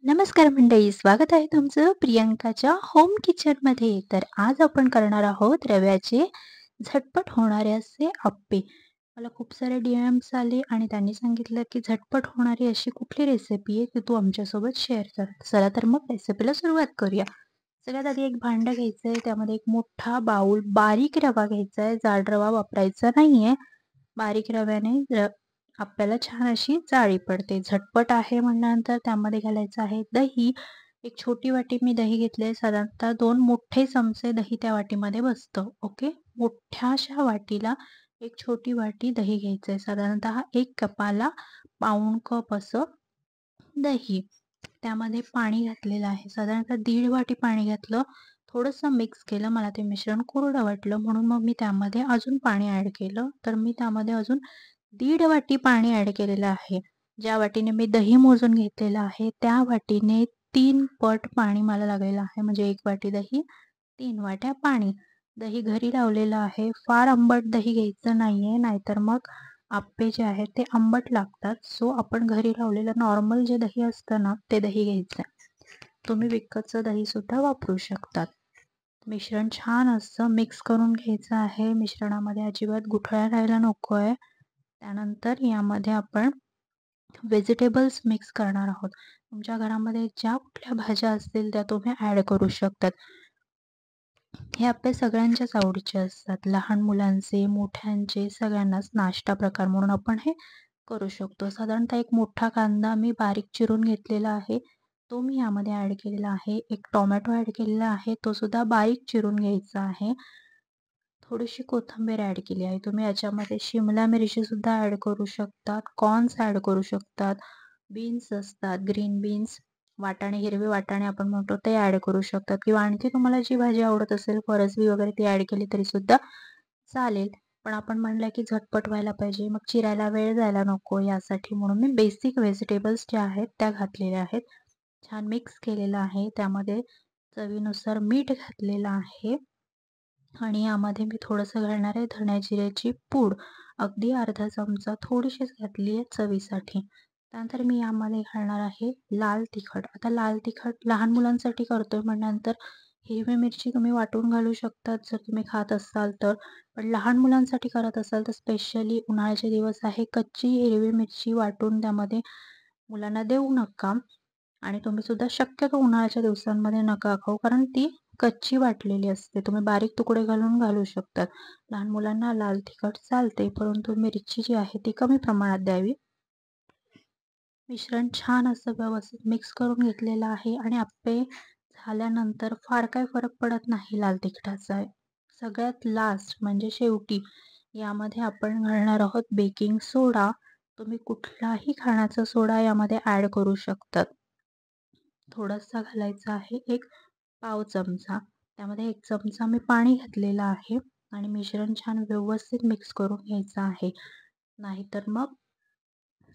नमस्कार मंडळी, स्वागत आहे तुमचं प्रियंकाच्या होम किचनमध्ये. तर आज आपण करणार आहोत रव्याचे झटपट होणारे असे अप्पे. मला खूप सारे डी-एम्स आले आणि त्यांनी सांगितलं, की झटपट होणारी अशी कुठली रेसिपी आहे, की तू आमच्यासोबत शेअर कर. चला तर मग रेसिपीला सुरुवात करूया. सगळ्यात आधी एक भांडं घ्यायचं आहे. त्यामध्ये एक मोठा बाउल बारीक रवा घ्यायचा आहे. जाड रवा वापरायचा नाहीये. बारीक रव्याने आपल्याला छान अशी जाळी पडते. झटपट आहे म्हटल्यानंतर त्यामध्ये घालायचं आहे दही. एक छोटी वाटी मी दही घेतले. साधारणतः 2 मोठे चमचे दही त्या वाटीमध्ये बसतं. ओके. मोठ्याशा वाटीला एक छोटी वाटी दही घ्यायचं आहे. साधारणतः 1 कपाला पाऊण कप असं दही. त्यामध्ये पाणी घातलेलं आहे. साधारणतः 1.5 वाटी पाणी घातलं. थोडंसं मिक्स केलं. मला ते मिश्रण कोरडं वाटलं म्हणून मग मी त्यामध्ये अजून पाणी ॲड केलं. तर मी त्यामध्ये अजून 1.5 वाटी पाणी ॲड केलेलं आहे. ज्या वाटीने मी दही मोजून घेतलेलं आहे, त्या वाटीने 3 पट पाणी मला लागलेलं आहे. म्हणजे 1 वाटी दही, 3 वाट्या पाणी. दही घरी लावलेलं आहे. फार आंबट दही घ्यायचं नाहीये, नाहीतर मग आप्पे जे आहेत ते आंबट लागतात. सो आपण घरी लावलेलं नॉर्मल जे दही असतं ना, ते दही घ्यायचं. तुम्ही विकतचं दहीसुद्धा वापरू शकतात. मिश्रण छान असं मिक्स करून घ्यायचं आहे. मिश्रणामध्ये अजिबात गुठळ्या राहायला नको आहे. त्यानंतर यामध्ये आपण व्हेजिटेबल्स मिक्स करणार आहोत. तुमच्या घरामध्ये ज्या कुठल्या भाज्या असतील त्या तुम्ही ॲड करू शकतात. हे आप्पे सगळ्यांच्याच आवडीचे असतात. लहान मुलांचे, मोठ्यांचे, सगळ्यांनाच नाश्ता प्रकार म्हणून आपण हे करू शकतो. साधारणतः एक मोठा कांदा मी बारीक चिरून घेतलेला आहे. तो मी यामध्ये ॲड केलेला आहे. एक टोमॅटो ॲड केलेला आहे. तो सुद्धा बारीक चिरून घ्यायचा आहे. थोडीशी कोथिंबीर ॲड केली आहे. तुम्ही याच्यामध्ये शिमला मिरचीसुद्धा ॲड करू शकतात. कॉर्न्स ॲड करू शकतात. बीन्स असतात, ग्रीन बीन्स, वाटाणे, हिरवे वाटाणे आपण म्हणतो ते ॲड करू शकतात किंवा आणखी तुम्हाला जी भाजी आवडत असेल, फरसबी वगैरे ती ॲड केली तरीसुद्धा चालेल. पण आपण म्हणलं की झटपट व्हायला पाहिजे, मग चिरायला वेळ जायला नको यासाठी म्हणून मी बेसिक व्हेजिटेबल्स ज्या आहेत त्या घातलेल्या आहेत. छान मिक्स केलेलं आहे. त्यामध्ये चवीनुसार मीठ घातलेलं आहे. आणि यामध्ये मी थोडंसं घालणार आहे धण्या जिऱ्याची पूड. अगदी अर्धा चमचा थोडीशीच घातली आहे चवीसाठी. त्यानंतर मी यामध्ये घालणार आहे लाल तिखट. आता लाल तिखट लहान मुलांसाठी करतोय म्हटल्यानंतर हिरवी मिरची तुम्ही वाटून घालू शकतात जर तुम्ही खात असाल तर. पण लहान मुलांसाठी करत असाल तर स्पेशली उन्हाळ्याचे दिवस आहे, कच्ची हिरवी मिरची वाटून त्यामध्ये मुलांना देऊ नका. आणि तुम्ही सुद्धा शक्यतो उन्हाळ्याच्या दिवसांमध्ये नका खाऊ, कारण ती कच्ची वाटलेली असते. तुम्ही बारीक तुकडे घालून घालू शकतात. लहान मुलांना लाल तिखट चालते, परंतु मिरची जी आहे ती कमी प्रमाणात द्यावी. मिश्रण छान असं व्यवस्थित मिक्स करून घेतलेलं आहे आणि आप्पे झाल्यानंतर फार काही फरक पडत नाही लाल तिखटाचा. सगळ्यात लास्ट म्हणजे शेवटी यामध्ये आपण घालणार आहोत बेकिंग सोडा. तुम्ही कुठलाही खाण्याचा सोडा यामध्ये ॲड करू शकतात. थोडासा घालायचा आहे, एक पाव चमचा. त्यामध्ये 1 चमचा मी पाणी घातलेलं आहे आणि मिश्रण छान व्यवस्थित मिक्स करून घ्यायचं आहे. नाहीतर मग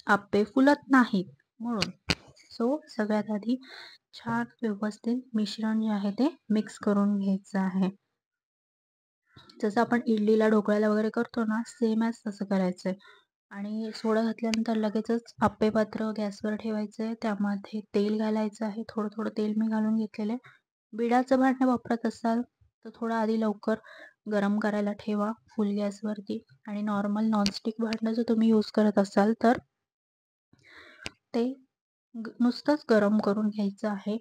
आप्पे फुलत नाहीत म्हणून. सो सगळ्यात आधी छान व्यवस्थित मिश्रण जे आहे ते मिक्स करून घ्यायचं आहे. जसं आपण इडलीला, ढोकळ्याला वगैरे करतो ना, सेम ॲज तसं करायचं आहे. आणि सोडा घातल्यानंतर लगेचच आप्पे पात्र गॅसवर ठेवायचं आहे. त्यामध्ये तेल घालायचं आहे. थोडं-थोडं तेल मी घालून घेतलेलं आहे. बिडाचं भांडं वापरत असाल तर थोडं आधी लवकर गरम करायला ठेवा फुल गॅसवरती. आणि नॉर्मल नॉनस्टिक भांडं जर तुम्ही यूज करत असाल तर ते नुसतंच गरम करून घ्यायचं आहे.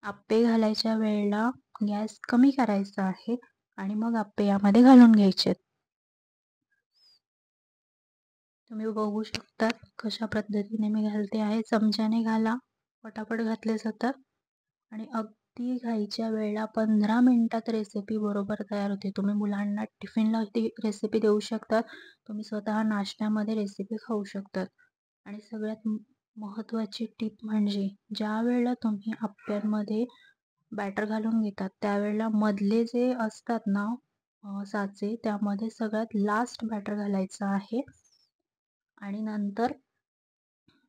आप्पे घालायच्या वेळेला गॅस कमी करायचा आहे आणि मग आप्पे यामध्ये घालून घ्यायचे. तुम्ही बघू शकता कशा पद्धतीने मी घालते आहे. चमच्याने घाला, पटापट घातले जातात आणि अगदी घाईच्या वेळेला 15 मिनिटात रेसिपी बरोबर तयार होते. तुम्ही मुलांना टिफिनला ती रेसिपी देऊ शकतात. तुम्ही स्वतः नाश्त्यामध्ये रेसिपी खाऊ शकतात. आणि सगळ्यात महत्त्वाची टिप म्हणजे ज्यावेळेला तुम्ही आप्प्यांमध्ये बॅटर घालून घेतात, त्यावेळेला मधले जे असतात ना साचे, त्यामध्ये सगळ्यात लास्ट बॅटर घालायचं आहे आणि नंतर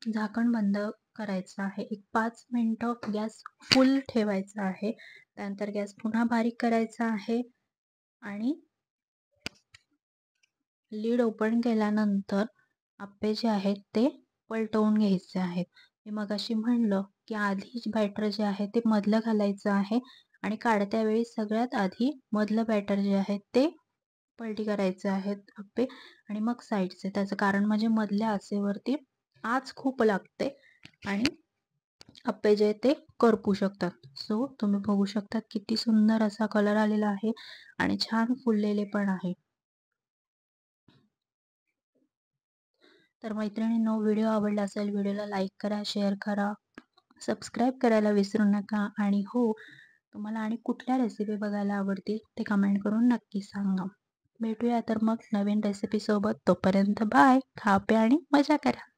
झाकण बंद करायचं आहे. एक 5 मिनिटं गॅस फुल ठेवायचा आहे. त्यानंतर गॅस पुन्हा बारीक करायचा आहे आणि लीड ओपन केल्यानंतर आप्पे जे आहेत ते पलटवून घ्यायचे आहेत. मी मगाशी म्हणलं की आधी बॅटर जे आहे ते मधलं घालायचं आहे आणि काढत्या वेळी सगळ्यात आधी मधलं बॅटर जे आहे ते पलटी करायचे आहेत अप्पे आणि मग साईडचे. त्याचं कारण म्हणजे मधल्या आचेवरती आच खूप लागते आणि अप्पे जे ते करपू शकतात. सो तुम्ही बघू शकतात किती सुंदर असा कलर आलेला आहे आणि छान फुललेले पण आहे. तर मैत्रिणींनो, व्हिडिओ आवडला असेल व्हिडिओला लाईक करा, शेअर करा, सबस्क्राईब करायला विसरू नका आणि हो, तुम्हाला आणि कुठल्या रेसिपी बघायला आवडतील ते कमेंट करून नक्की सांगा. भेटूया तर मग नवीन रेसिपीसोबत. तोपर्यंत बाय. खा प्या आणि मजा करा.